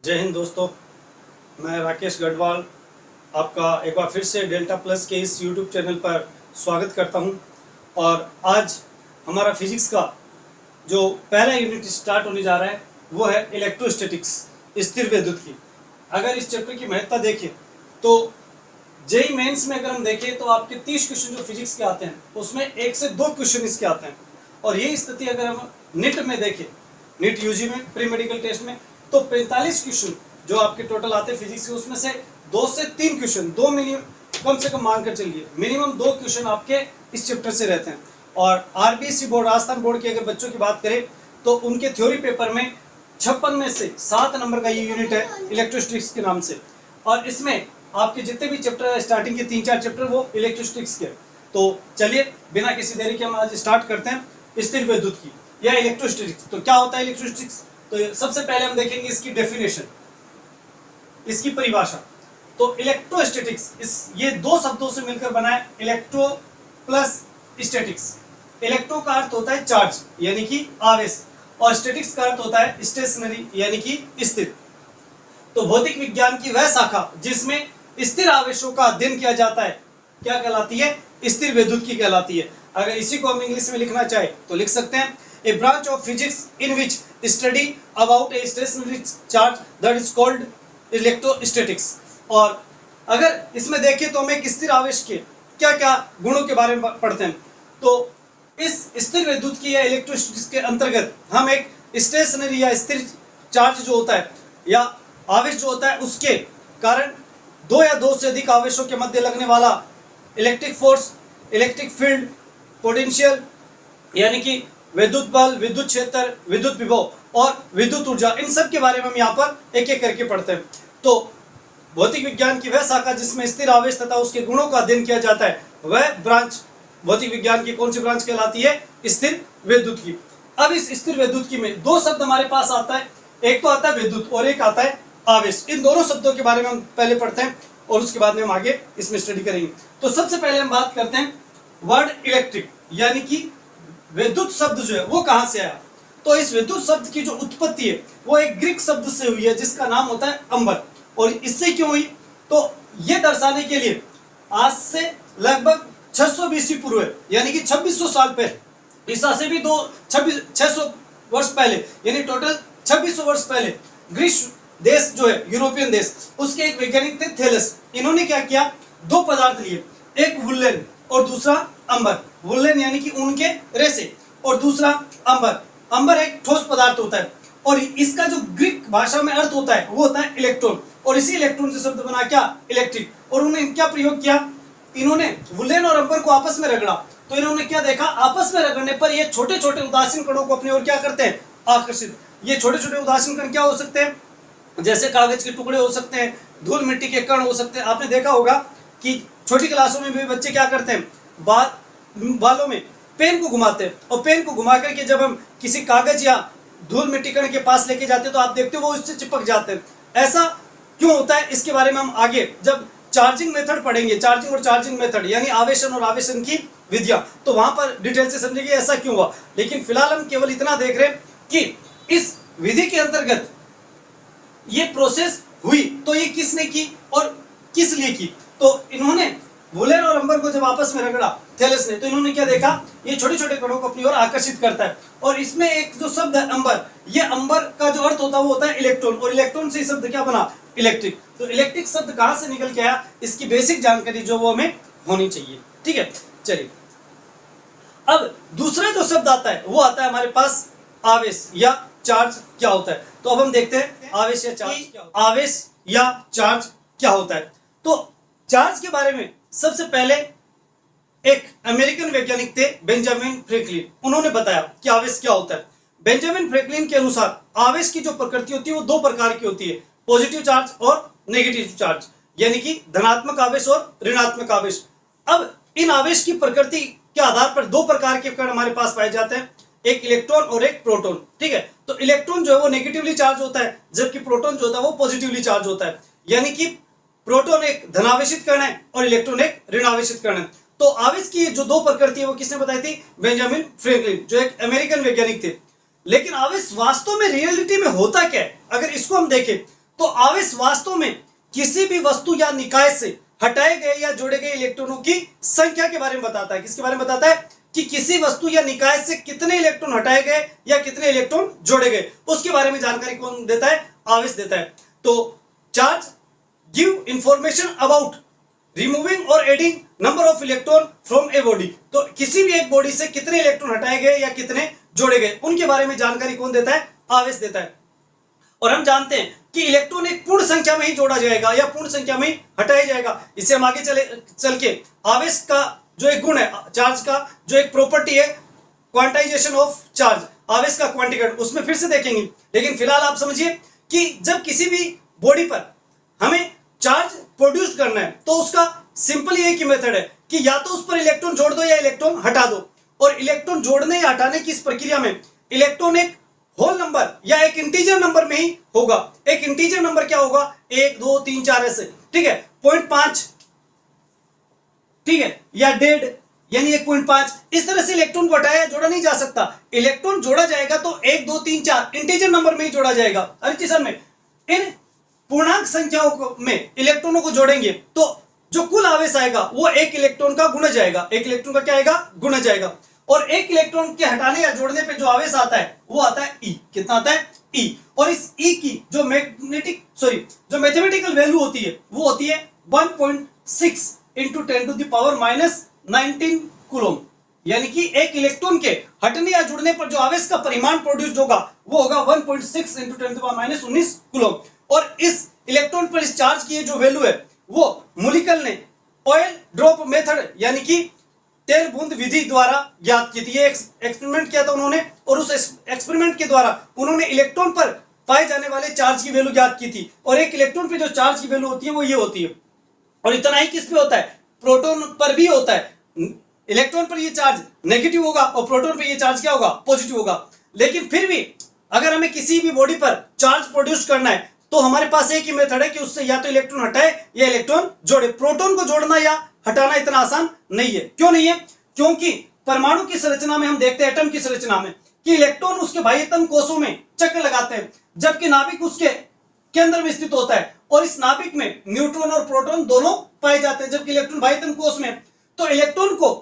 जय हिंद दोस्तों, मैं राकेश गढ़वाल आपका एक बार फिर से डेल्टा प्लस के इस यूट्यूब चैनल पर स्वागत करता हूं। और आज हमारा फिजिक्स का जो पहला यूनिट स्टार्ट होने जा रहा है वो है इलेक्ट्रोस्टैटिक्स, स्थिर विद्युत की। अगर इस चैप्टर की महत्ता देखें तो जेई मेंस में अगर हम देखें तो आपके 30 क्वेश्चन जो फिजिक्स के आते हैं उसमें 1 से 2 क्वेश्चन इसके आते हैं। और यही स्थिति अगर हम नीट में देखें, नीट यूजी में प्री मेडिकल टेस्ट में, तो 45 क्वेश्चन जो आपके टोटल आते हैं फिजिक्स के, उसमें से 2 से 3 क्वेश्चन, दो मिनिमम कम से कम मान कर चलिए, मिनिमम 2 क्वेश्चन आपके इस चैप्टर से रहते हैं। और आरबीएससी बोर्ड, राजस्थान बोर्ड के अगर बच्चों की बात करें तो उनके थ्योरी पेपर में 56 में से 7 नंबर का ये यूनिट है इलेक्ट्रोस्टैटिक्स के नाम से। और इसमें आपके जितने भी चैप्टर, स्टार्टिंग के 3-4 चैप्टर वो इलेक्ट्रोस्टैटिक्स के। तो चलिए बिना किसी देरी के हम आज स्टार्ट करते हैं स्थिर विद्युत की या इलेक्ट्रोस्टैटिक्स। तो क्या होता है इलेक्ट्रोस्टैटिक्स? तो सबसे पहले हम देखेंगे इसकी डेफिनेशन, इसकी परिभाषा। तो इलेक्ट्रोस्टैटिक्स ये दो शब्दों से मिलकर बना है, इलेक्ट्रो प्लस स्टैटिक्स। इलेक्ट्रो का अर्थ होता है चार्ज यानी कि आवेश, और स्टैटिक्स का अर्थ होता है स्टेशनरी यानी कि स्थिर। तो भौतिक विज्ञान की वह शाखा जिसमें स्थिर आवेशों का अध्ययन किया जाता है क्या कहलाती है? स्थिर विद्युत की कहलाती है। अगर इसी को हम इंग्लिश में लिखना चाहे तो लिख सकते हैं, a branch of physics in which study about a stationary charge that is called electrostatics. और अगर इसमें देखें तो हम एक स्थिर आवेश के क्या क्या गुणों के बारे में पढ़ते हैं। तो इस स्थिर विद्युत की या इलेक्ट्रोस्टैटिक्स के अंतर्गत हम एक स्टेशनरी या स्थिर चार्ज जो होता है या आवेश जो होता है उसके कारण दो या दो से अधिक आवेशों के मध्य लगने वाला electric force, electric field, potential यानी कि विद्युत बल, विद्युत क्षेत्र, विद्युत विभव और विद्युत ऊर्जा, इन सब के बारे में हम यहाँ पर एक एक करके पढ़ते हैं। तो भौतिक विज्ञान की वह शाखा जिसमें स्थिर आवेश तथा उसके गुणों का अध्ययन किया जाता है, वह ब्रांच भौतिक विज्ञान की कौन सी ब्रांच कहलाती है? स्थिर विद्युत की। अब इस स्थिर विद्युत की में दो शब्द हमारे पास आता है, एक तो आता है विद्युत और एक आता है आवेश। इन दोनों शब्दों के बारे में हम पहले पढ़ते हैं और उसके बाद में हम आगे इसमें स्टडी करेंगे। तो सबसे पहले हम बात करते हैं वर्ड इलेक्ट्रिक यानी कि विद्युत शब्द जो है वो कहां से आया। तो इस विद्युत शब्द की जो उत्पत्ति है वो एक ग्रीक शब्द से हुई है जिसका नाम होता है अम्बर। और इससे क्यों हुई? तो ये दर्शाने के लिए आज से लगभग 600 बीसी पूर्व यानी कि 2600 साल पहले, ईसा से भी 600 वर्ष पहले, यानी टोटल 2600 वर्ष पहले ग्रीस देश जो है, यूरोपियन देश, उसके एक वैज्ञानिक थे थेलेस। इन्होंने क्या किया? दो पदार्थ लिए, एक वुलन और दूसरा अंबर। वुलन यानी कि ऊन के रेशे और दूसरा अंबर। अंबर एक ठोस पदार्थ होता है और इसका जो ग्रीक भाषा में अर्थ होता है वो होता है इलेक्ट्रॉन। और इसी इलेक्ट्रॉन से शब्द बना क्या? इलेक्ट्रिक। और उन्होंने क्या प्रयोग किया? इन्होंने वुलन और अंबर को आपस में रगड़ा। तो इन्होंने क्या देखा? आपस में रगड़ने पर ये छोटे छोटे उदासीन कणों को अपनी ओर क्या करते हैं? आकर्षित। ये छोटे छोटे उदासीन कण क्या हो सकते हैं? जैसे कागज के टुकड़े हो सकते हैं, धूल मिट्टी के कण हो सकते हैं। आपने देखा होगा कि छोटी क्लासों में भी बच्चे क्या करते हैं? बालों में पेन को घुमाते हैं और पेन को घुमा करके जब हम किसी कागज या धूल मिट्टी कण के पास लेके जाते हैं तो आप देखते हो वो उससे चिपक जाते हैं। ऐसा क्यों होता है इसके बारे में हम आगे जब चार्जिंग मेथड पढ़ेंगे, चार्जिंग और चार्जिंग मेथड यानी आवेशन और आवेशन की विधियां, तो वहां पर डिटेल से समझेंगे ऐसा क्यों हुआ। लेकिन फिलहाल हम केवल इतना देख रहे हैं कि इस विधि के अंतर्गत ये प्रोसेस हुई तो ये किसने की और किस लिए की? तो इन्होंने वुलन और अंबर को जब आपस में रगड़ा थेलेस ने, तो इन्होंने क्या देखा? ये छोटे छोटे कणों को अपनी ओर आकर्षित करता है। और इसमें एक जो शब्द है अंबर, ये अंबर का जो अर्थ होता है वो होता है इलेक्ट्रॉन, और इलेक्ट्रॉन से शब्द क्या बना? इलेक्ट्रिक। तो इलेक्ट्रिक शब्द कहां से निकल के आया, इसकी बेसिक जानकारी जो वो हमें होनी चाहिए। ठीक है, चलिए अब दूसरा जो शब्द आता है वो आता है हमारे पास आवेश या चार्ज क्या होता है। तो अब हम देखते हैं आवेश या चार्ज क्या होता है। आवेश या चार्ज क्या होता है? तो चार्ज के बारे में सबसे पहले एक अमेरिकन वैज्ञानिक थे बेंजामिन फ्रैंकलिन, उन्होंने बताया कि आवेश क्या होता है। बेंजामिन फ्रैंकलिन के अनुसार आवेश की जो प्रकृति होती है वो दो प्रकार की होती है, पॉजिटिव चार्ज और नेगेटिव चार्ज, यानी कि धनात्मक आवेश और ऋणात्मक आवेश। अब इन आवेश की प्रकृति के आधार पर दो प्रकार के कण हमारे पास पाए जाते हैं, एक इलेक्ट्रॉन और एक प्रोटॉन। ठीक है, तो इलेक्ट्रॉन जो है वो नेगेटिवली चार्ज होता है जबकि प्रोटॉन जो होता है वो पॉजिटिवली चार्ज होता है। यानी कि प्रोटॉन एक धनावेशित कण है और इलेक्ट्रॉन एक ऋणावेशित कण है। तो आवेश की जो दो प्रकृति है वो किसने बताई थी? बेंजामिन फ्रैंकलिन, जो एक अमेरिकन वैज्ञानिक थे। लेकिन आवेश वास्तव में रियलिटी में होता क्या है, अगर इसको हम देखें तो आवेश वास्तव में किसी भी वस्तु या निकाय से हटाए गए या जोड़े गए इलेक्ट्रॉनों की संख्या के बारे में बताता है। किसके बारे में बताता है? कि किसी वस्तु या निकाय से कितने इलेक्ट्रॉन हटाए गए या कितने इलेक्ट्रॉन जोड़े गए, उसके बारे में जानकारी कौन देता है? आवेश देता है। तो charge give information about removing और adding number of electron from a body. तो किसी भी एक बॉडी से कितने इलेक्ट्रॉन हटाए गए या कितने जोड़े गए, उनके बारे में जानकारी कौन देता है? आवेश देता है। और हम जानते हैं कि इलेक्ट्रॉन एक पूर्ण संख्या में ही जोड़ा जाएगा या पूर्ण संख्या में ही हटाया जाएगा। इससे हम आगे चल के आवेश का जो एक गुण है, चार्ज का जो एक प्रॉपर्टी है, क्वांटाइजेशन ऑफ चार्ज, आवेश का क्वांटीकरण, उसमें फिर से देखेंगे। लेकिन फिलहाल आप समझिए कि जब किसी भी बॉडी पर हमें चार्ज प्रोड्यूस करना है तो उसका सिंपली एक ही मेथड है कि या तो उस पर इलेक्ट्रॉन जोड़ दो या इलेक्ट्रॉन हटा दो। और इलेक्ट्रॉन जोड़ने या हटाने की इस प्रक्रिया में इलेक्ट्रॉन एक होल नंबर या एक इंटीजर नंबर में ही होगा। एक इंटीजर नंबर क्या होगा? 1 2 3 4 ऐसे, ठीक है, 0.5, ठीक है, या डेढ़ यानी 1.5, इस तरह से इलेक्ट्रॉन को हटाया जोड़ा नहीं जा सकता। इलेक्ट्रॉन जोड़ा जाएगा तो 1 2 3 4 इंटीजर नंबर में ही जोड़ा जाएगा। अरे सर में इन पूर्णांक संख्याओं में इलेक्ट्रॉनों को जोड़ेंगे तो जो कुल आवेश आएगा वो एक इलेक्ट्रॉन का गुणज जाएगा। एक इलेक्ट्रॉन का क्या आएगा? गुणज जाएगा। और एक इलेक्ट्रॉन के हटाने या जोड़ने पे जो आवेश आता है वो आता है ई। कितना आता है? ई। और इस ई की जो मैथमेटिकल वैल्यू होती है वो होती है 1.6 into 10 to the power -19 coulomb. यानी कि एक इलेक्ट्रॉन के हटने या जुड़ने पर जो आवेश का परिमाण प्रोड्यूस होगा वो होगा 1.6 into 10 to the power -19 coulomb. और इस इलेक्ट्रॉन पर इस चार्ज की जो वैल्यू है वो मुलिकल ने ऑयल ड्रॉप मेथड यानी कि तेल बूंद विधि द्वारा ज्ञात की थी। ये एक्सपेरिमेंट किया था उन्होंने, और उस एक्सपेरिमेंट के द्वारा उन्होंने इलेक्ट्रॉन पर पाए जाने वाले चार्ज की वैल्यू ज्ञात की थी। और एक इलेक्ट्रॉन पे जो चार्ज की वैल्यू होती है वो ये होती है। और इतना ही किस पे होता है? प्रोटॉन पर भी होता है। इलेक्ट्रॉन पर ये चार्ज नेगेटिव होगा और प्रोटॉन पर ये चार्ज क्या होगा? पॉजिटिव होगा। लेकिन फिर भी अगर हमें किसी भी बॉडी पर चार्ज प्रोड्यूस करना है तो हमारे पास एक ही मेथड है कि उससे या तो इलेक्ट्रॉन हटाए या इलेक्ट्रॉन जोड़े। प्रोटॉन को जोड़ना या हटाना इतना आसान नहीं है। क्यों नहीं है? क्योंकि परमाणु की संरचना में हम देखते हैं, एटम की संरचना में, कि इलेक्ट्रॉन उसके बाह्यतम कोषों में चक्कर लगाते हैं, जबकि नाभिक उसके केंद्र में स्थित होता है। और इस नाभिक में न्यूट्रॉन और प्रोटॉन दोनों पाए जाते हैं, जबकि इलेक्ट्रॉन बाह्यतम कोष में। तो इलेक्ट्रॉन को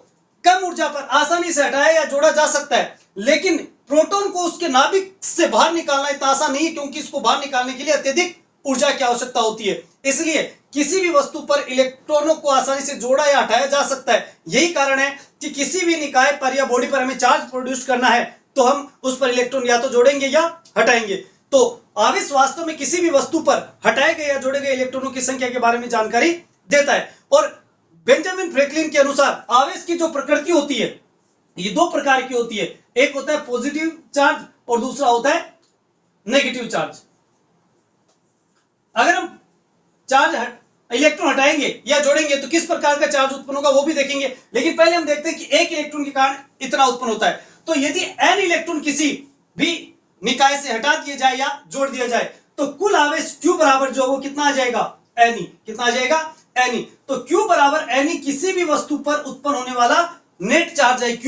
कम ऊर्जा पर आसानी से हटाया या जोड़ा जा सकता है, लेकिन प्रोटॉन को उसके नाभिक से बाहर निकालना इतना आसान नहीं है, क्योंकि इसको बाहर निकालने के लिए अत्यधिक ऊर्जा की आवश्यकता होती है। इसलिए किसी भी वस्तु पर इलेक्ट्रॉनों को आसानी से जोड़ा या हटाया जा सकता है। यही कारण है कि किसी भी निकाय पर या बॉडी पर हमें चार्ज प्रोड्यूस करना है तो हम उस पर इलेक्ट्रॉन या तो जोड़ेंगे या हटाएंगे। तो आवेश वास्तव में किसी भी वस्तु पर हटाए गए या जोड़े गए इलेक्ट्रॉनों की संख्या के बारे में जानकारी देता है। और बेंजामिन फ्रैंकलिन के अनुसार आवेश की जो प्रकृति होती है ये दो प्रकार की होती है। एक होता है पॉजिटिव चार्ज और दूसरा होता है नेगेटिव चार्ज। अगर हम चार्ज इलेक्ट्रॉन हटाएंगे या जोड़ेंगे तो किस प्रकार का चार्ज उत्पन्न होगा वो भी देखेंगे। लेकिन पहले हम देखते हैं कि एक इलेक्ट्रॉन के कारण इतना उत्पन्न होता है। तो यदि n इलेक्ट्रॉन किसी भी निकाय से हटा दिए जाए या जोड़ दिया जाए तो कुल आवेश Q बराबर जो वो कितना आ जाएगा? Ne। कितना आ जाएगा? Ne। तो Q बराबर Ne किसी भी वस्तु पर उत्पन्न होने वाला नेट चार्ज है, Q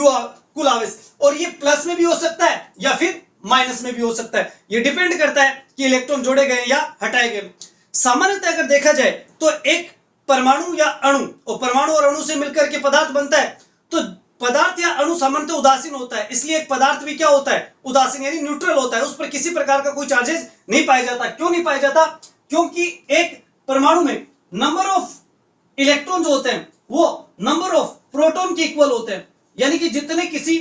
कुल आवेश। और ये प्लस में भी हो सकता है या फिर माइनस में भी हो सकता है। ये डिपेंड करता है कि इलेक्ट्रॉन जोड़े गए या हटाए गए। सामान्यतः अगर देखा जाए तो एक परमाणु या अणु, और परमाणु और अणु से मिलकर के पदार्थ बनता है, तो पदार्थ या अणु सामान्यतः उदासीन होता है। इसलिए एक पदार्थ भी क्या होता है? उदासीन यानी न्यूट्रल होता है। उस पर किसी प्रकार का कोई चार्जेस नहीं पाया जाता। क्यों नहीं पाया जाता? क्योंकि एक परमाणु में नंबर ऑफ इलेक्ट्रॉन जो होते हैं वो नंबर ऑफ प्रोटॉन के इक्वल होते हैं। यानी कि जितने किसी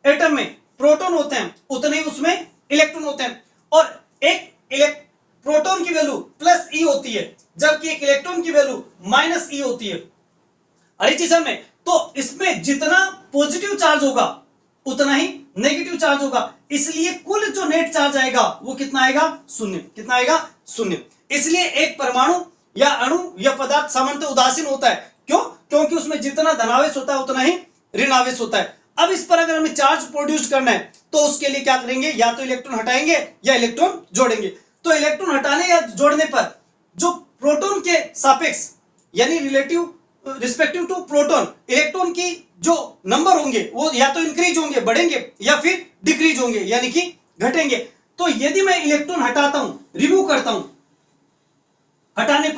एटम में प्रोटॉन होते हैं उतने ही उसमें इलेक्ट्रॉन होते हैं। और एक प्रोटॉन की वैल्यू प्लस ई होती है, जबकि एक इलेक्ट्रॉन की वैल्यू माइनस ई होती है। अरे चीज में तो इसमें जितना पॉजिटिव चार्ज होगा उतना ही नेगेटिव चार्ज होगा। इसलिए कुल जो नेट चार्ज आएगा वो कितना आएगा? शून्य। कितना आएगा? शून्य। इसलिए एक परमाणु या अणु या पदार्थ सामान्यतः उदासीन होता है। क्यों? क्योंकि उसमें जितना धनावेश होता है उतना ही ऋणावेश होता है। अब इस पर अगर हमें चार्ज प्रोड्यूस करना है तो उसके लिए क्या करेंगे? या तो इलेक्ट्रॉन हटाएंगे या इलेक्ट्रॉन जोड़ेंगे। तो इलेक्ट्रॉन हटाने या जोड़ने पर जो प्रोटॉन के सापेक्ष यानी रिस्पेक्टिव टू प्रोटॉन इलेक्ट्रॉन की जो नंबर होंगे वो या तो इंक्रीज होंगे, बढ़ेंगे, या फिर डिक्रीज होंगे यानी कि घटेंगे। तो यदि मैं इलेक्ट्रॉन हटाता हूं, रिमूव करता हूं, हटाने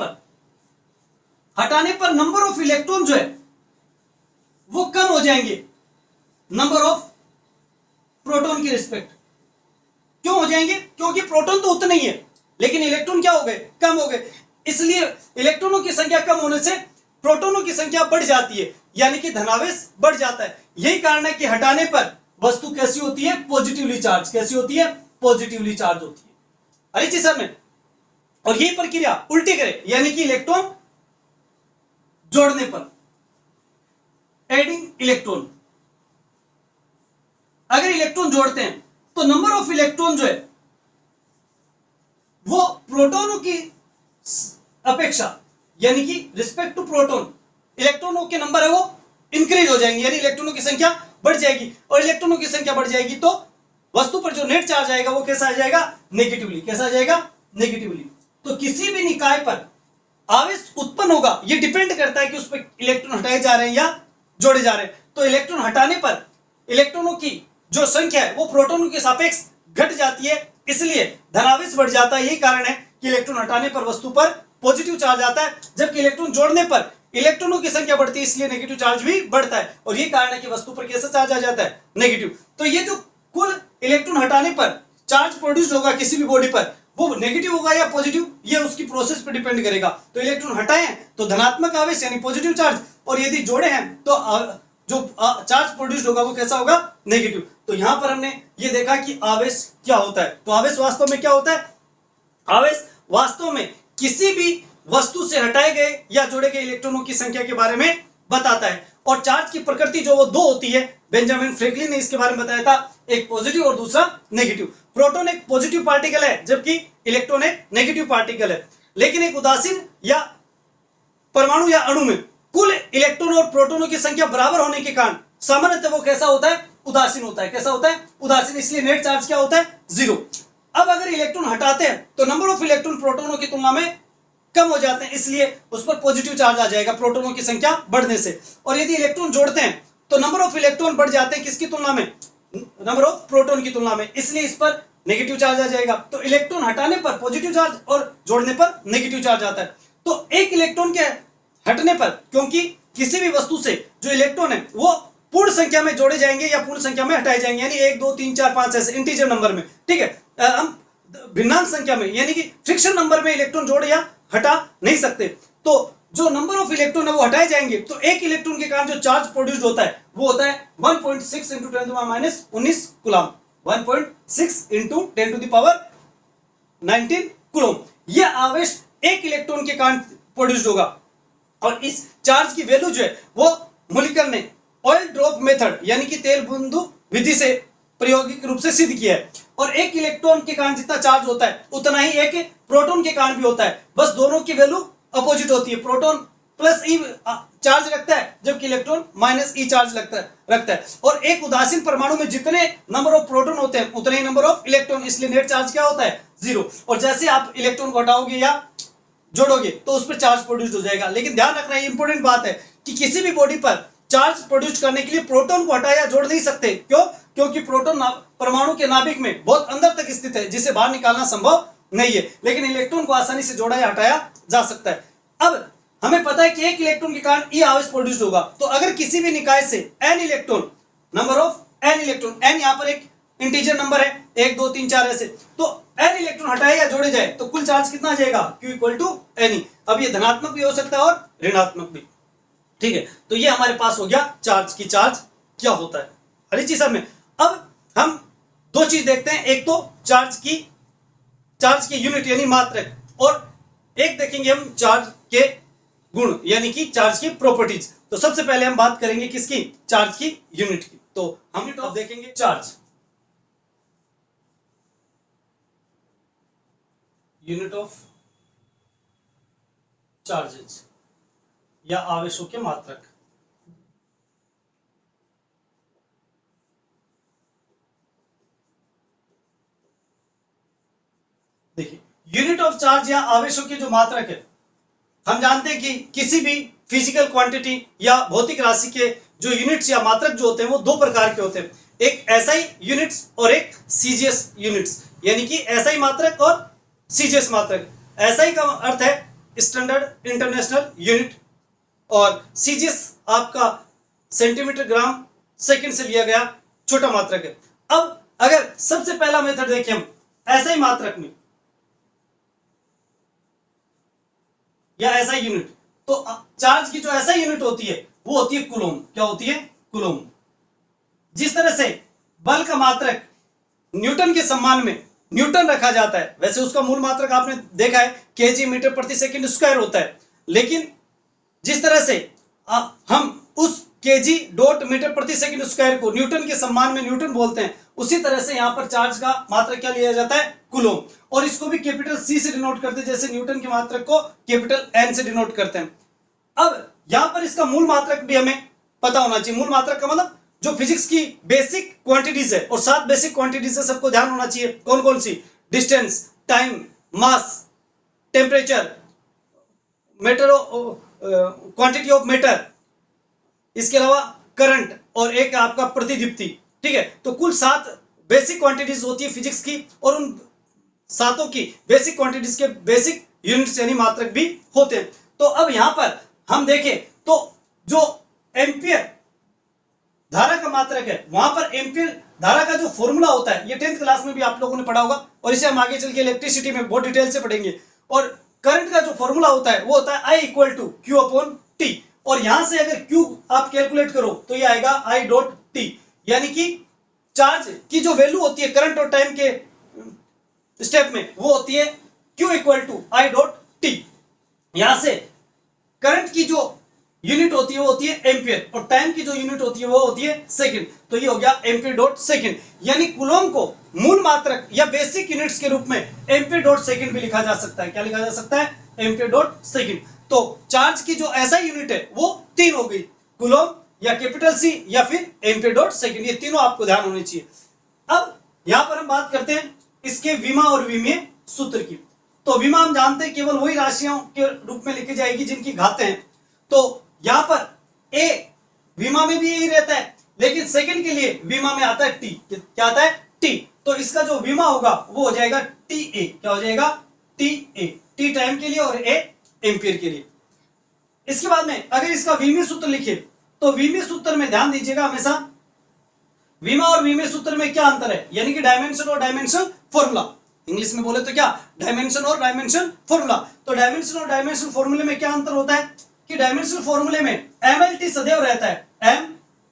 पर नंबर ऑफ इलेक्ट्रॉन जो है वो कम हो जाएंगे नंबर ऑफ प्रोटॉन की रिस्पेक्ट। क्यों हो जाएंगे? क्योंकि प्रोटॉन तो उतने ही है लेकिन इलेक्ट्रॉन क्या हो गए? कम हो गए। इसलिए इलेक्ट्रॉनों की संख्या कम होने से प्रोटॉनों की संख्या बढ़ जाती है, यानी कि धनावेश बढ़ जाता है। यही कारण है कि हटाने पर वस्तु कैसी होती है? Positively charge. कैसी होती है? पॉजिटिवली चार्ज होती है। अरे जी सर में, और यही प्रक्रिया उल्टी करें, यानी कि इलेक्ट्रॉन जोड़ने पर, एडिंग इलेक्ट्रॉन, अगर इलेक्ट्रॉन जोड़ते हैं तो नंबर ऑफ इलेक्ट्रॉन जो है वो प्रोटॉनों की अपेक्षा, यानी कि रिस्पेक्ट टू प्रोटॉन, इलेक्ट्रॉनों के नंबर है वो इंक्रीज हो जाएंगे, यानी इलेक्ट्रॉनों की संख्या बढ़ जाएगी। और इलेक्ट्रॉनों की संख्या बढ़ जाएगी तो वस्तु पर जो नेट चार्ज आएगा वो कैसा आ जाएगा? नेगेटिवली। कैसा आ जाएगा? नेगेटिवली। तो किसी भी निकाय पर आवेश उत्पन्न होगा, ये डिपेंड करता है कि उस पर इलेक्ट्रॉन हटाए जा रहे हैं या जोड़े जा रहे हैं। तो इलेक्ट्रॉन हटाने पर इलेक्ट्रॉनों की जो संख्या है वो प्रोटॉनों के सापेक्ष घट जाती है, इसलिए धनावेश बढ़ जाता है। यही कारण है कि इलेक्ट्रॉन हटाने पर वस्तु पर पॉजिटिव चार्ज आता है, जबकि इलेक्ट्रॉन जोड़ने पर इलेक्ट्रॉनों की संख्या बढ़ती है, इसलिए नेगेटिव चार्ज भी बढ़ता है। और यही कारण है कि वस्तु पर कैसा चार्ज आ जाता है? नेगेटिव। तो ये जो कुल इलेक्ट्रॉन हटाने पर चार्ज प्रोड्यूस होगा किसी भी बॉडी पर, वो नेगेटिव होगा या पॉजिटिव, ये उसकी प्रोसेस पर डिपेंड करेगा। तो इलेक्ट्रॉन हटाए तो धनात्मक आवेश यानी पॉजिटिव चार्ज, और यदि जोड़े हैं तो जो चार्ज प्रोड्यूस होगा वो कैसा होगा? नेगेटिव। तो यहां पर हमने ये देखा कि आवेश क्या होता है। तो आवेश वास्तव में क्या होता है? आवेश वास्तव में किसी भी वस्तु से हटाए गए या जोड़े गए इलेक्ट्रॉनों की संख्या के बारे में बताता है। और चार्ज की प्रकृति जो वो दो होती है, बेंजामिन फ्रैंकलिन ने इसके बारे में बताया था, एक पॉजिटिव और दूसरा नेगेटिव। प्रोटॉन एक पॉजिटिव पार्टिकल है जबकि इलेक्ट्रॉन एक नेगेटिव पार्टिकल है। लेकिन एक उदासीन या परमाणु या अणु में कुल इलेक्ट्रॉन और प्रोटॉनों की संख्या बराबर होने के कारण सामान्यतः वो कैसा होता है? उदासीन होता है। कैसा होता है? उदासीन। इसलिए नेट चार्ज क्या होता है? जीरो। अब अगर इलेक्ट्रॉन हटाते हैं तो नंबर ऑफ इलेक्ट्रॉन प्रोटॉनों की तुलना में कम हो जाते हैं, इसलिए उस पर पॉजिटिव चार्ज आ जाएगा प्रोटॉनों की संख्या बढ़ने से। और यदि इलेक्ट्रॉन जोड़ते हैं तो नंबर ऑफ इलेक्ट्रॉन बढ़ जाते हैं, किसकी तुलना में? नंबर ऑफ प्रोटॉन की तुलना में, इसलिए इस पर नेगेटिव चार्ज आ जाएगा। तो इलेक्ट्रॉन हटाने पर पॉजिटिव चार्ज और जोड़ने पर नेगेटिव चार्ज आता है। तो एक इलेक्ट्रॉन के हटने पर, क्योंकि किसी भी वस्तु से जो इलेक्ट्रॉन है वो पूर्ण संख्या में जोड़े जाएंगे या पूर्ण संख्या में हटाए जाएंगे, यानी 1 2 3 4 5 ऐसे इंटीजर नंबर में, ठीक है। हम भिन्नांक संख्या में यानी कि फ्रिक्शन नंबर में इलेक्ट्रॉन जोड़ या हटा नहीं सकते। तो जो नंबर ऑफ इलेक्ट्रॉन है वो हटाए जाएंगे, तो एक इलेक्ट्रॉन के कारण जो चार्ज प्रोड्यूस होता है वो होता है 1.6 × 10⁻⁻19 कूलम। 1.6 × 10⁻19 कूलम। यह आवेश एक इलेक्ट्रॉन के कारण प्रोड्यूस होगा। और इस चार्ज की वैल्यू जो है वो मोलिकल ने ऑयल ड्रॉप मेथड यानी कि तेल बूंदू विधि से प्रायोगिक रूप से सिद्ध किया है। और एक इलेक्ट्रॉन के कारण जितना चार्ज होता है उतना ही एक प्रोटॉन के कारण भी होता है, बस दोनों की वैल्यू अपोजिट होती है। प्रोटॉन प्लस ई चार्ज रखता है जबकि इलेक्ट्रॉन माइनस ई चार्ज रखता है। और एक उदासीन परमाणु में जितने नंबर ऑफ प्रोटॉन होते हैं उतने ही नंबर ऑफ इलेक्ट्रॉन, इसलिए नेट चार्ज क्या होता है? जीरो। और जैसे आप इलेक्ट्रॉन को हटाओगे या जोड़ोगे तो उस पर चार्ज प्रोड्यूस हो जाएगा। लेकिन ध्यान रखना, ये इंपॉर्टेंट बात है कि किसी भी बॉडी पर चार्ज प्रोड्यूस करने के लिए प्रोटॉन को हटाया जोड़ नहीं सकते। क्यों? क्योंकि प्रोटॉन परमाणु के नाभिक में बहुत अंदर तक स्थित है जिसे बाहर निकालना संभव नहीं है, लेकिन इलेक्ट्रॉन को आसानी से जोड़ा या हटाया जा सकता है। अब हमें पता है कि एक इलेक्ट्रॉन के कारण ई आवेश प्रोड्यूस होगा। तो अगर किसी भी निकाय से n electron, number of n electron, n यहाँ पर एक इंटीजर नंबर है, 1 2 3 4 ऐसे, तो एन इलेक्ट्रॉन हटाए या जोड़े जाए तो कुल चार्ज कितना आ जाएगा? Q = Ne। अब ये धनात्मक भी हो सकता है और ऋणात्मक भी, ठीक है। तो ये हमारे पास हो गया चार्ज की चार्ज क्या होता है। हरी चीज में अब हम दो चीज देखते हैं, एक तो चार्ज की यूनिट यानी मात्रक, और एक देखेंगे हम चार्ज के गुण यानी कि चार्ज की प्रॉपर्टीज। तो सबसे पहले हम बात करेंगे किसकी? चार्ज की यूनिट की। तो हम अब देखेंगे चार्ज, यूनिट ऑफ चार्जेस या आवेशों के मात्रक। देखिए, यूनिट ऑफ चार्ज या आवेशों के जो मात्रक है, हम जानते हैं कि किसी भी फिजिकल क्वांटिटी या भौतिक राशि के जो यूनिट्स या मात्रक जो होते हैं वो दो प्रकार के होते हैं, एक एसआई यूनिट्स और एक सीजीएस यूनिट्स, यानी कि एसआई मात्रक और सीजीएस मात्रक। एसआई का अर्थ है स्टैंडर्ड इंटरनेशनल यूनिट, और सीजीएस आपका सेंटीमीटर ग्राम सेकंड से लिया गया छोटा मात्रक है। अब अगर सबसे पहला मेथड देखें हम ऐसा ही मात्रक में या ऐसा यूनिट, तो चार्ज की जो ऐसा यूनिट होती है वो होती है कूलोम। क्या होती है? कूलोम। जिस तरह से बल का मात्रक न्यूटन के सम्मान में न्यूटन रखा जाता है, वैसे उसका मूल मात्रक आपने देखा है केजी मीटर प्रति सेकंड स्क्वायर होता है, लेकिन जिस तरह से हम उस केजी डॉट मीटर प्रति सेकंड स्क्वायर को न्यूटन के सम्मान में न्यूटन बोलते हैं, उसी तरह से यहां पर चार्ज का मात्रक क्या लिया जाता है? कूलोम। और इसको भी कैपिटल सी से डिनोट करते हैं, जैसे न्यूटन के मात्रक को कैपिटल एन से डिनोट करते हैं। अब यहां पर इसका मूल मात्रक भी हमें पता होना चाहिए। मूल मात्रक का मतलब जो फिजिक्स की बेसिक क्वांटिटीज है, और 7 बेसिक क्वांटिटीज है, सबको ध्यान होना चाहिए। कौन कौन सी? Distance, time, mass, temperature, matter, quantity of matter, इसके अलावा करंट, और एक आपका प्रतिदीप्ति। ठीक है, तो कुल 7 बेसिक क्वांटिटीज होती है फिजिक्स की, और उन 7 की बेसिक क्वांटिटीज के बेसिक यूनिट्स यानी मात्रक भी होते हैं। तो अब यहां पर हम देखें तो जो एम्पियर धारा का मात्रक है, वहां पर एम्पियर धारा का जो फॉर्मूला होता है, ये 10th क्लास में भी आप लोगों ने पढ़ा होगा, और इसे हम आगे चल के इलेक्ट्रिसिटी में बहुत डिटेल से पढ़ेंगे। और करंट का जो फॉर्मूला होता है वो होता है I equal to Q upon T, और यहां से अगर Q आप कैलकुलेट करो तो ये आएगा I डॉट T, यानी कि चार्ज की जो वैल्यू होती है करंट और टाइम के स्टेप में वो होती है Q equal to I dot T। यहां से करंट की जो यूनिट होती है वो होती है एम्पियर, और टाइम की जो यूनिट होती है वो होती है सेकंड। तो ये हो गया एम्पियर डॉट सेकंड, यानी कूलोम को मूल मात्रक या बेसिक यूनिट्स के रूप में एम्पियर डॉट सेकंड भी लिखा जा सकता है। क्या लिखा जा सकता है? Ampere dot second. तो चार्ज की जो ऐसा यूनिट है वो 3 हो गई, कूलोम या कैपिटल सी या फिर एम्पियर डॉट सेकंड, ये तीनों आपको ध्यान होनी चाहिए। अब यहां पर हम बात करते हैं इसके विमा और विमीय सूत्र की। तो विमा हम जानते हैं केवल वही राशियों के रूप में लिखी जाएगी जिनकी घातें हैं। तो यहां पर ए विमा में भी यही रहता है, लेकिन सेकंड के लिए विमा में आता है टी। क्या आता है? टी। तो इसका जो विमा होगा वो हो जाएगा टी ए। क्या हो जाएगा? T A. टी टाइम के लिए और ए एम्पियर के लिए। इसके बाद में अगर इसका विमीय सूत्र लिखे तो विमीय सूत्र में ध्यान दीजिएगा, हमेशा विमा और विमीय सूत्र में क्या अंतर है, यानी कि डायमेंशन और डायमेंशन फॉर्मूला। इंग्लिश में बोले तो क्या? डायमेंशन और डायमेंशन फॉर्मूला। तो डायमेंशन और डायमेंशन फॉर्मूले में क्या अंतर होता है कि डायमेंशनल फॉर्मूले में MLT सदैव रहता है, M,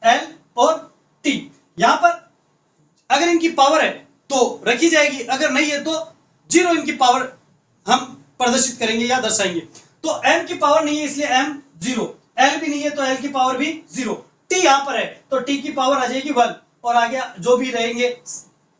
L और T। यहां पर अगर इनकी पावर है तो रखी जाएगी, अगर नहीं है तो 0 इनकी पावर हम प्रदर्शित करेंगे या दर्शाएंगे। तो M की पावर नहीं है इसलिए M 0, L भी नहीं है तो L की पावर भी 0, T यहां पर है तो T की पावर आ जाएगी 1, और आगे जो भी रहेंगे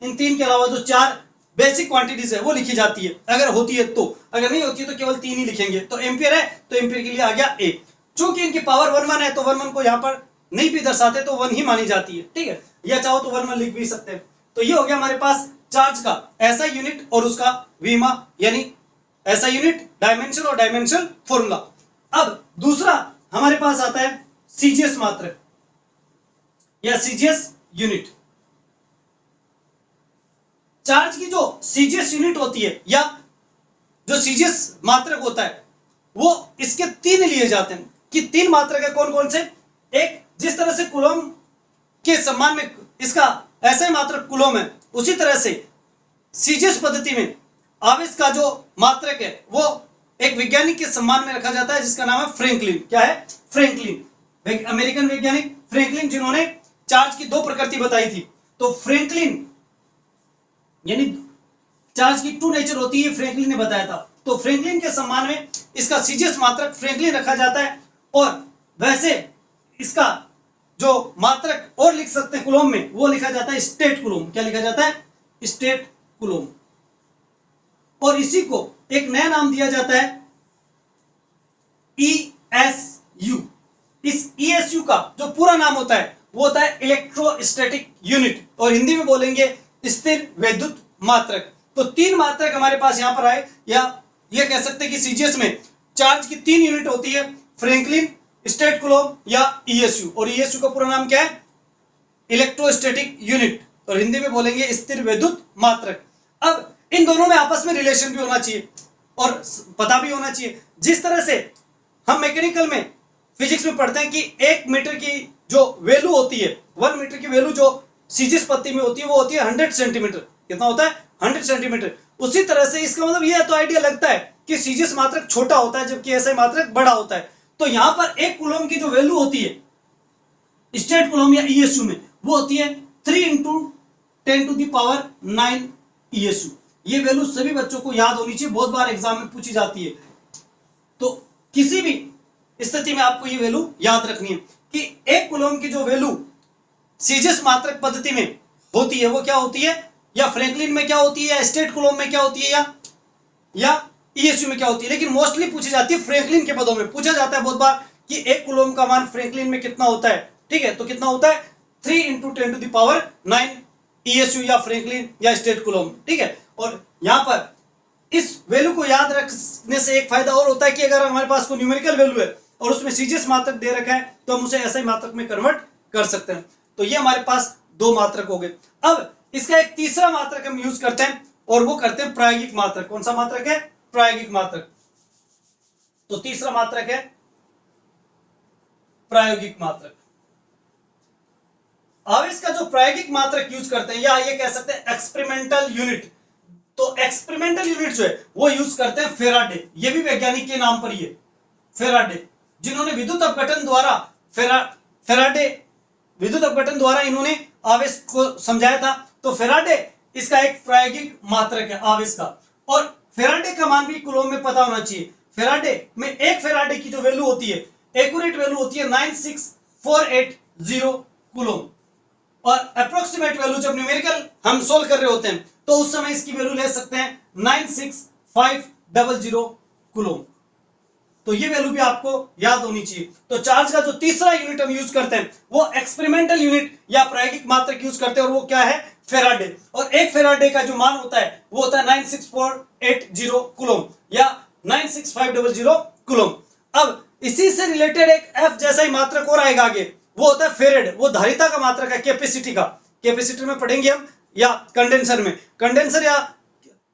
इन 3 के अलावा जो 4 बेसिक क्वांटिटीज है वो लिखी जाती है, अगर होती है तो। अगर नहीं होती है तो केवल 3 ही लिखेंगे। तो एम्पियर है तो एम्पियर के लिए आ गया ए। चूंकि इनकी पावर 1 1 है तो 1 1 को यहाँ पर नहीं भी दर्शाते तो 1 ही मानी जाती है। ठीक है, या चाहो तो 1 1 लिख भी सकते हैं। तो ये हो गया हमारे पास चार्ज का ऐसा यूनिट और उसका विमा, यानी ऐसा यूनिट, डायमेंशन और डायमेंशन फॉर्मूला। अब दूसरा हमारे पास आता है सीजीएस मात्रक या सीजीएस यूनिट। चार्ज की जो सीजीएस यूनिट होती है या जो सीजीएस मात्रक होता है वो इसके 3 लिए जाते हैं। कि 3 मात्रक है, कौन कौन से? एक, जिस तरह से कूलोम के सम्मान में इसका ऐसे मात्रक कूलोम है, उसी तरह से सीजीएस पद्धति में आवेश का जो मात्रक है वो एक वैज्ञानिक के सम्मान में रखा जाता है जिसका नाम है फ्रैंकलिन। क्या है? फ्रैंकलिन, अमेरिकन वैज्ञानिक फ्रैंकलिन, जिन्होंने चार्ज की 2 प्रकृति बताई थी। तो फ्रैंकलिन यानी चार्ज की 2 नेचर होती है, फ्रैंकलिन ने बताया था। तो फ्रैंकलिन के सम्मान में इसका सीजीएस मात्रक फ्रैंकलिन रखा जाता है, और वैसे इसका जो मात्रक और लिख सकते हैं कूलोम में, वो लिखा जाता है स्टेट कूलोम। क्या लिखा जाता है? State coulomb. और इसी को एक नया नाम दिया जाता है ESU। इस ESU का जो पूरा नाम होता है वो होता है इलेक्ट्रोस्टैटिक यूनिट, और हिंदी में बोलेंगे स्थिर वैद्युत मात्रक। तो 3 मात्रक हमारे पास यहां पर आए, या ये कह सकते हैं कि सीजीएस में चार्ज की 3 यूनिट होती है, फ्रैंकलिन, स्टेट कूलोम या ESU। और ESU का पूरा नाम क्या है? इलेक्ट्रोस्टैटिक यूनिट, और हिंदी में बोलेंगे स्थिर वैद्युत मात्रक। अब इन दोनों में आपस में रिलेशन भी होना चाहिए। और पता भी होना चाहिए। जिस तरह से हम मैकेनिकल में फिजिक्स में पढ़ते हैं कि 1 मीटर की जो वैल्यू होती है, 1 मीटर की वैल्यू जो सीजिस पत्ती में होती है वो होती है 100 सेंटीमीटर। कितना होता है? 100 सेंटीमीटर। उसी तरह से इसका मतलब यह तो आइडिया लगता है कि सीजिस मात्रक छोटा होता है जबकि एसआई मात्रक बड़ा होता है। तो यहां पर 1 कूलम की जो वैल्यू होती है स्टेट कूलम या ईएसयू में, वो होती है 3 इंटू 10⁹ ईएसयू। ये वैल्यू सभी बच्चों को याद होनी चाहिए, बहुत बार एग्जाम में पूछी जाती है। तो किसी भी स्थिति में आपको ये वैल्यू याद रखनी है कि 1 कूलम की जो वैल्यू सीजिस मात्रक पद्धति में होती है वो क्या होती है, या फ्रैंकलिन में क्या होती है, या स्टेट कूलम में क्या होती है, या ईएसयू में क्या होती है। लेकिन मोस्टली पूछी जाती है फ्रैंकलिन के पदों में। पूछा जाता है बहुत बार कि 1 कूलम का मान फ्रैंकलिन में कितना होता है। ठीक है, तो कितना होता है? 3 इंटू 10⁹ ईएसयू या फ्रैंकलिन या स्टेट कूलम। ठीक है, और यहां पर इस वैल्यू को याद रखने से एक फायदा और होता है कि अगर हमारे पास कोई न्यूमेरिकल वैल्यू है और उसमें सीजिस मात्रक दे रखा है तो हम उसे एसआई मात्रक में कन्वर्ट कर सकते हैं। तो ये हमारे पास 2 मात्रक हो गए। अब इसका एक तीसरा मात्रक हम यूज करते हैं और वो करते हैं प्रायोगिक मात्रक। कौन सा मात्रक है? प्रायोगिक मात्रक। तो तीसरा मात्रक है प्रायोगिक मात्रक। अब इसका जो प्रायोगिक मात्रक यूज करते हैं, या ये कह सकते हैं एक्सपेरिमेंटल यूनिट, तो एक्सपेरिमेंटल यूनिट जो है वो यूज करते हैं फेराडे। ये भी वैज्ञानिक के नाम पर ही है, फेराडे, जिन्होंने विद्युत अपघटन द्वारा फेराडे विद्युत अपघटन द्वारा इन्होंने आवेश को समझाया था। तो फेराडे इसका एक प्रायोगिक मात्रक है आवेश का। और फेराडे का मान भी कूलम में पता होना चाहिए। फेराडे में एक फेराडे की जो वैल्यू होती है, एक्यूरेट वैल्यू होती है 96480 कूलम। और अप्रोक्सीमेट वैल्यू जब न्यूमेरिकल हम सोल्व कर रहे होते हैं तो उस समय इसकी वैल्यू ले सकते हैं 96500 कूलम। तो ये वैल्यू भी आपको याद होनी चाहिए। तो चार्ज का जो तीसरा यूनिट हम यूज करते हैं वो एक्सपेरिमेंटल यूनिट या प्रायोगिक मात्रक यूज करते हैं, और वो क्या है? फेराडे। और एक फेराडे का जो मान होता है वो होता है 96480 कूलम या 96500 कूलम। अब इसी से रिलेटेड एक एफ जैसा ही मात्रक और आएगा आगे, वो होता है फेरेड। वो धारिता का मात्रक है, कैपेसिटी का। कैपेसिटर में पढ़ेंगे हम, या कंडेंसर में। कंडेंसर या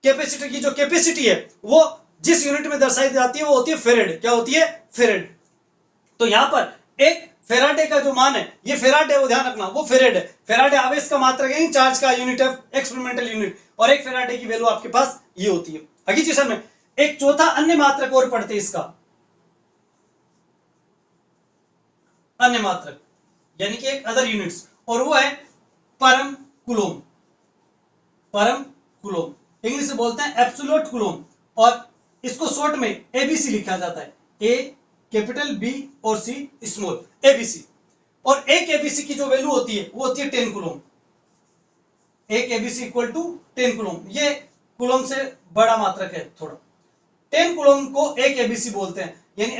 कैपेसिटर की जो कैपेसिटी है वो जिस यूनिट में दर्शाई जाती है वो होती है फेरेड। क्या होती है? फेरेड। तो यहां पर एक फेराडे का जो मान है, ये फेराडे, वो ध्यान रखना, वो फेरेड है। फेराडे आवेश का मात्रक है, चार्ज का यूनिट है, एक्सपेरिमेंटल यूनिट। और एक फेराडे की वैल्यू आपके पास ये होती है। अगली चीज में एक चौथा अन्य मात्रक और पढ़ते हैं, इसका अन्य मात्रक यानी कि एक अदर यूनिट्स, और वो है परम कूलम। परम कूलम इंग्लिश में बोलते हैं एब्सोल्यूट कूलम, और इसको शॉर्ट में एबीसी लिखा जाता है। ए कैपिटल, बी और सी स्मॉल, एबीसी। और एक एबीसी की जो वैल्यू होती है वो होती है 10 कूलम। एक एबीसी इक्वल टू 10 कूलम। ये कूलम से बड़ा मात्रक है थोड़ा। 10 कूलम को एक एबीसी बोलते हैं, यानी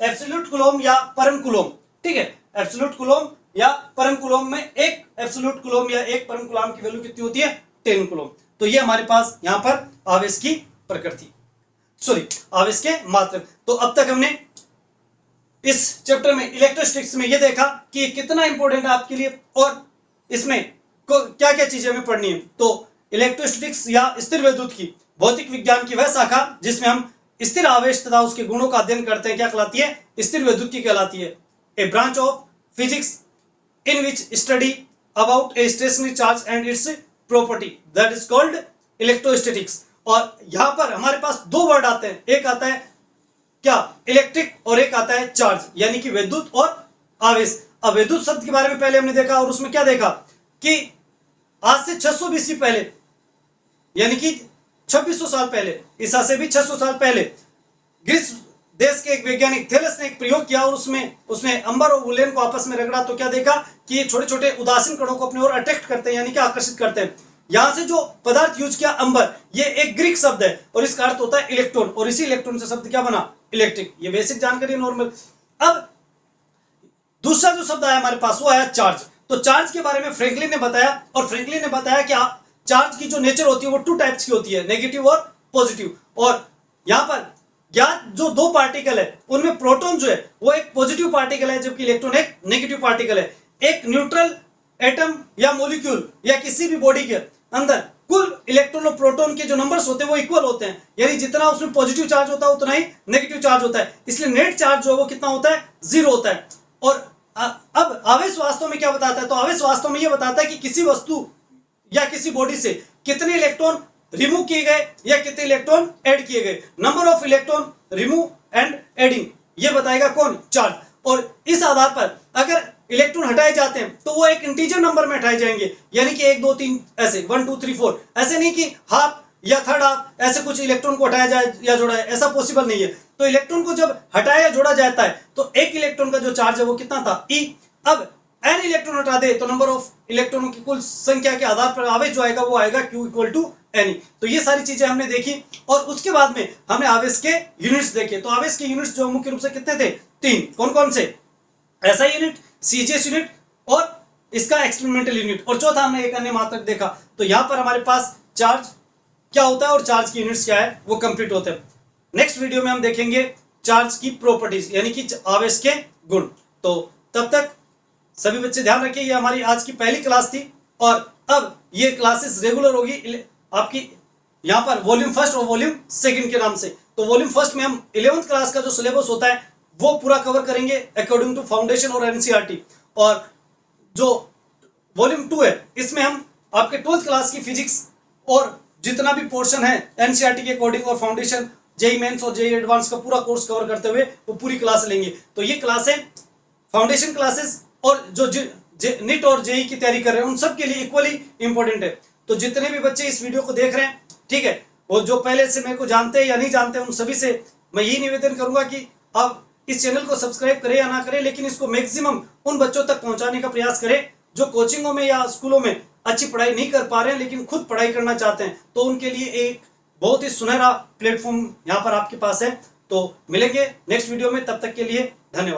एब्सोल्यूट कूलम या परम कूलम। ठीक है, एब्सोल्यूट कूलम या परम कूलम में एक एब्सोल्यूट कूलम या एक परम कूलम की वैल्यू कितनी होती है? 10 कूलम। तो ये हमारे पास यहां पर आवेश की प्रकृति, सॉरी आवेश के मात्रक। तो अब तक हमने इस चैप्टर में इलेक्ट्रोस्टैटिक्स में ये देखा कि कितना इंपॉर्टेंट है आपके लिए, और इसमें क्या क्या चीजें हमें पढ़नी है। तो इलेक्ट्रोस्टैटिक्स या स्थिर वैद्युत की भौतिक विज्ञान की वह शाखा जिसमें हम स्थिर आवेश तथा उसके गुणों का अध्ययन करते हैं, क्या कहलाती है? स्थिर वैद्युत की कहलाती है। A branch of physics in which study about a stationary charge and its property, that is called electrostatics. और यहां पर हमारे पास 2 वर्ड आते हैं, एक आता है क्या? इलेक्ट्रिक, और एक आता है चार्ज, यानी कि विद्युत और आवेश। अब विद्युत शब्द के बारे में पहले हमने देखा, और उसमें क्या देखा कि आज से 600 बीसी पहले, यानी कि 2600 साल पहले, ईसा से भी 600 साल पहले, ग्रीस देश के एक वैज्ञानिक थेलेस ने एक प्रयोग किया, और उसने अंबर और वुलेन को आपस में रगड़ा। तो क्या देखा कि ये छोटे छोटे उदासीन कणों को अपने ओर अट्रैक्ट करते हैं, यानी कि आकर्षित करते हैं। यहां से जो पदार्थ यूज किया अंबर, ये एक ग्रीक शब्द है और इसका अर्थ होता है इलेक्ट्रॉन, और इसी इलेक्ट्रॉन से शब्द क्या बना? इलेक्ट्रिक। ये बेसिक जानकारी नॉर्मल। अब दूसरा जो शब्द आया हमारे पास वो आया चार्ज। तो चार्ज के बारे में फ्रैंकलिन ने बताया, और फ्रैंकलिन ने बताया कि चार्ज की जो नेचर होती है वो 2 टाइप्स की होती है, नेगेटिव और पॉजिटिव। और यहां पर ज्ञात जो 2 पार्टिकल है उनमें प्रोटॉन जो है वो एक पॉजिटिव पार्टिकल है, जबकि इलेक्ट्रॉन एक नेगेटिव पार्टिकल है। एक न्यूट्रल एटम या मॉलिक्यूल या किसी भी बॉडी के अंदर कुल इलेक्ट्रॉन और प्रोटॉन के जो नंबर्स होते हैं वो इक्वल होते हैं, यानी जितना उसमें पॉजिटिव चार्ज होता है उतना ही नेगेटिव चार्ज होता है, इसलिए नेट चार्ज जो है वो कितना होता है, 0 होता है। और अब आवेश वास्तव में क्या बताता है, तो आवेश वास्तव में ये बताता है कि किसी वस्तु या किसी बॉडी से कितने इलेक्ट्रॉन रिमूव किए गए या कितने इलेक्ट्रॉन ऐड किए गए। Number of electron remove and adding ये बताएगा कौन, चार्ज। और इस आधार पर अगर इलेक्ट्रॉन हटाए जाते हैं तो वो एक इंटीजर नंबर में हटाए जाएंगे, यानी कि 1 2 3 ऐसे 1 2 3 4, ऐसे नहीं कि हाफ या थर्ड हाफ ऐसे कुछ इलेक्ट्रॉन को हटाया जाए या जोड़ा है, ऐसा पॉसिबल नहीं है। तो इलेक्ट्रॉन को जब हटाया या जोड़ा जाता है तो एक इलेक्ट्रॉन का जो चार्ज है वो कितना था, E। अब n इलेक्ट्रॉन हटा दे तो नंबर ऑफ इलेक्ट्रॉनों की कुल संख्या के आधार पर आवेश जो आएगा वो आएगा Q = Ne। तो ये सारी चीजें हमने देखी और उसके बाद में हमने आवेश के यूनिट्स देखे। तो आवेश के यूनिट्स जो मुख्य रूप से कितने थे, 3। कौन कौन से, SI यूनिट, CGS यूनिट और इसका एक्सपेरिमेंटल यूनिट, और चौथा हमने एक अन्य मात्रक देखा। तो यहाँ पर हमारे पास चार्ज क्या होता है और चार्ज की यूनिट्स क्या है वो कंप्लीट होते हैं। नेक्स्ट वीडियो में हम देखेंगे चार्ज की प्रॉपर्टीज यानी कि आवेश के गुण। तो तब तक सभी बच्चे ध्यान रखिए, ये हमारी आज की पहली क्लास थी और अब ये क्लासेस रेगुलर होगी आपकी यहाँ पर वॉल्यूम 1 और वॉल्यूम 2 के नाम से। तो वॉल्यूम 1 में हम 11th क्लास का जो सिलेबस होता है वो पूरा कवर करेंगे अकॉर्डिंग टू फाउंडेशन और एनसीईआरटी, और जो वॉल्यूम 2 है इसमें हम आपके 12th क्लास की फिजिक्स और जितना भी पोर्शन है एनसीईआरटी के अकॉर्डिंग और फाउंडेशन, जेई मेंस और जेई एडवांस का पूरा कोर्स कवर करते हुए वो पूरी क्लास लेंगे। तो ये क्लासें फाउंडेशन क्लासेस और जो नीट और जेई की तैयारी कर रहे हैं उन सब के लिए इक्वली इंपॉर्टेंट है। तो जितने भी बच्चे इस वीडियो को देख रहे हैं, ठीक है, वो जो पहले से मेरे को जानते हैं या नहीं जानते उन सभी से मैं यही निवेदन करूंगा कि आप इस चैनल को सब्सक्राइब करें या ना करें, लेकिन इसको मैक्सिमम उन बच्चों तक पहुंचाने का प्रयास करें जो कोचिंगों में या स्कूलों में अच्छी पढ़ाई नहीं कर पा रहे हैं लेकिन खुद पढ़ाई करना चाहते हैं। तो उनके लिए एक बहुत ही सुनहरा प्लेटफॉर्म यहाँ पर आपके पास है। तो मिलेंगे नेक्स्ट वीडियो में, तब तक के लिए धन्यवाद।